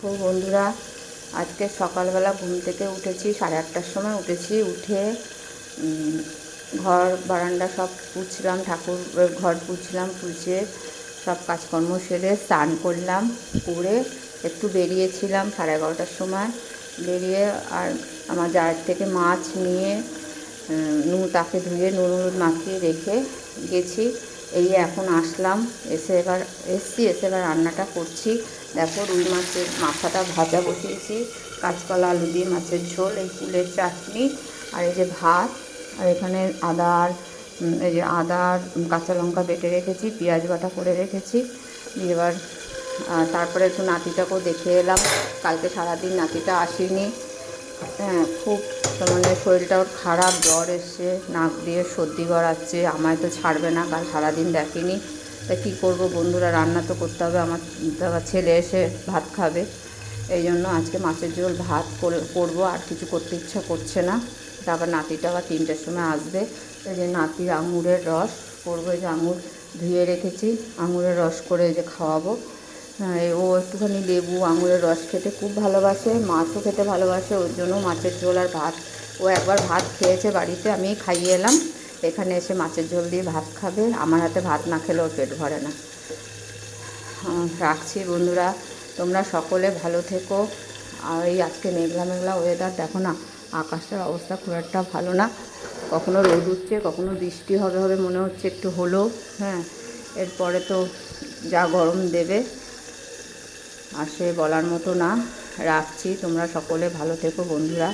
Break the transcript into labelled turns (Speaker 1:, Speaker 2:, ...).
Speaker 1: তো বন্ধুরা, আজকে সকালবেলা ঘুম থেকে উঠেছি, 8:30টার সময় উঠেছি। উঠে ঘর বারান্দা সব পুছলাম, ঠাকুরের ঘর পুছলাম, পুছে সব কাজকর্ম সেরে স্নান করলাম। করে একটু বেরিয়েছিলাম 11:30টার সময়। বেরিয়ে আর আমার জায়ের থেকে মাছ নিয়ে তাকে ধুয়ে নুন হলুদ মাখিয়ে রেখে গেছি। এই এখন আসলাম, এসে এবার রান্নাটা করছি। দেখো, রুই মাছের মাথাটা ভাজা বসিয়েছি, কাঁচকলা আলু দিয়ে মাছের ঝোল, এই ফুলের চাটনি, আর এই যে ভাত। আর এখানে আদা আর কাঁচা লঙ্কা বেটে রেখেছি, পেঁয়াজ বাটা করে রেখেছি। এবার তারপরে একটু নাতিটাকেও দেখে এলাম। কালকে সারাদিন নাতিটা আসেনি। হ্যাঁ, খুব মানে শরীরটা ওর খারাপ, জ্বর এসছে, নাক দিয়ে সর্দি গড়াচ্ছে, আমায় তো ছাড়বে না, কাল সারাদিন দেখেনি। তা কী করবো বন্ধুরা, রান্না তো করতে হবে, আমার ছেলে এসে ভাত খাবে। এই জন্য আজকে মাছের ঝোল ভাত করবো, আর কিছু করতে ইচ্ছা করছে না। তারপর নাতিটা আবার 3টের সময় আসবে। এই যে নাতির আঙুরের রস করবো, এই যে আঙুর ধুয়ে রেখেছি, আঙুরের রস করে এই যে খাওয়াবো। হ্যাঁ, ও একটুখানি লেবু আঙুরের রস খেতে খুব ভালোবাসে, মাছও খেতে ভালোবাসে, ওর জন্য মাছের ঝোল আর ভাত। ও একবার ভাত খেয়েছে বাড়িতে, আমি খাইয়ে এলাম, এখানে এসে মাছের ঝোল দিয়ে ভাত খাবে। আমার হাতে ভাত না খেলে ওর পেট ভরে না। রাখছি বন্ধুরা, তোমরা সকলে ভালো থেকো। আর এই আজকে মেঘলা মেঘলা ওয়েদার, দেখো না, আকাশটার অবস্থা খুব একটা ভালো না। কখনো রোদ উঠছে, কখনো বৃষ্টি হবে মনে হচ্ছে, একটু হলো। হ্যাঁ, এরপরে তো যা গরম দেবে আর সে বলার মতো না। রাখছি, তোমরা সকলে ভালো থেকো বন্ধুরা।